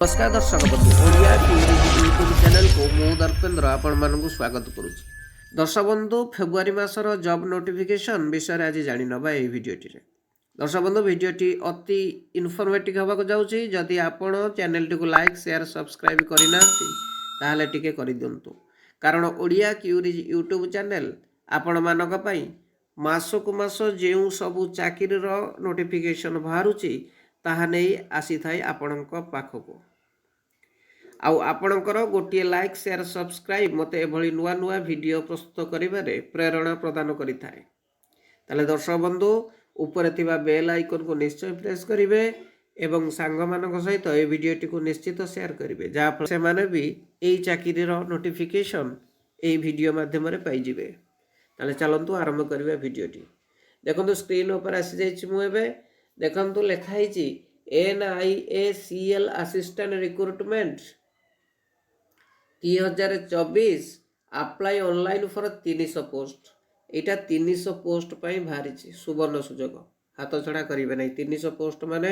नमस्कार दर्शक बंधु ओडिया यूट्यूब चैनल को मु दर्पेन्द्र आपण मानक स्वागत करुच्ची। दर्शक बंधु फेब्रुआरी मासर जॉब नोटिफिकेशन विषय आज जानी नबा ए भिडियोटी दर्शक बंधु भिडियोटी अति इनफॉर्मेटिव होगा जाऊँगी। जदि आपण चैनल टी को लाइक शेयर सब्सक्राइब करना ताहले टिके कर दिंतु, कारण ओडिया क्यूरीज यूट्यूब चैनल आपण मानक पई मासकु मास जो सबू चाकरी नोटिफिकेशन बाहरुची ताहा नहीं आसी थाए आपणक पाखक आउ आपणकर गोटे लाइक शेयर सब्सक्राइब मत एभली नुआ नुआ वीडियो प्रस्तुत करिबारे प्रेरणा प्रदान करिथाए। ताले दर्शक बंधु ऊपर थिबा बेल आइकन को निश्चय प्रेस करिवे एवं सांग मानक सहित ए वीडियोटी को निश्चित शेयर करिवे, जहाँ फल से माने भी एई चाकरी नोटिफिकेशन ए वीडियो माध्यम रे पाई जिवे। ताले चलंतु आरंभ करिवे वीडियोटी। देखंतु स्क्रीन ऊपर आसी जाइछि मु एबे देखंतु लेखा हिची NIACL assistant recruitment 2024 apply online for 300 post. Etah 300 post पाई बाहरी सुवर्ण सुजोग, हाथ छड़ा करिवे नै। 300 पोस्ट माने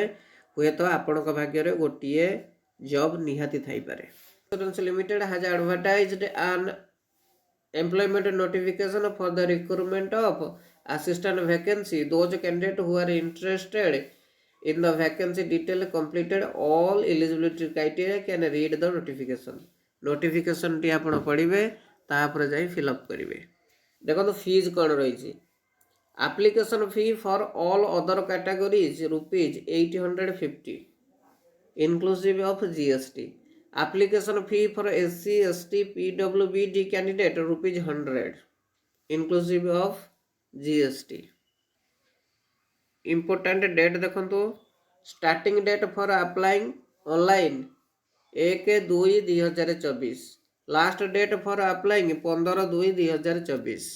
हुए तो आपनक भाग्य रे गोटिए जॉब निहाती थाई पारे। Insurance limited has advertised an employment notification for the recruitment of assistant vacancy. Those candidates who are interested in the vacancy detail completed all eligibility criteria can read the notification. Notification T आपण पढ़िबे तापर जाई fill up करिवे। देखो fees कौन रही। Application fee for all other categories ₹850 inclusive of GST. Application fee for SC, ST, PWBD candidate ₹100 inclusive of GST. Important date देखो, starting date for applying online 1/2/2024, last date for applying 15/2/2024।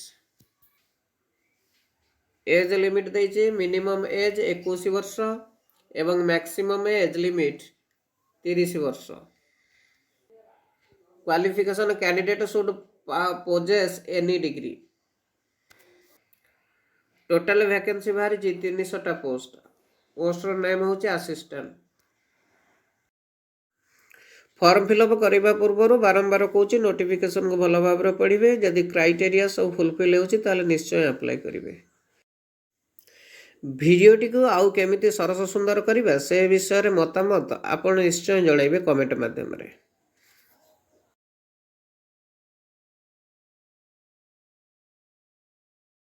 Age limit देइछि minimum age 21 वर्ष एवं maximum age limit 30 वर्ष। Qualification candidate should possess any degree. Total vacancy बाहरी 300 post. पोस्टर name होछि assistant. Form fill up करने पूर्व बारंबार कहूँ नोटिफिकेशन को भल भाव पढ़े। जदि क्राइटेरिया सब फुलफिल हो निश्चय अप्लाई करेंगे। भिडियोटी को आउ केमिति सरस सुंदर करवा से विषय में मतामत आप निश्चय जनइबे कमेंट माध्यम।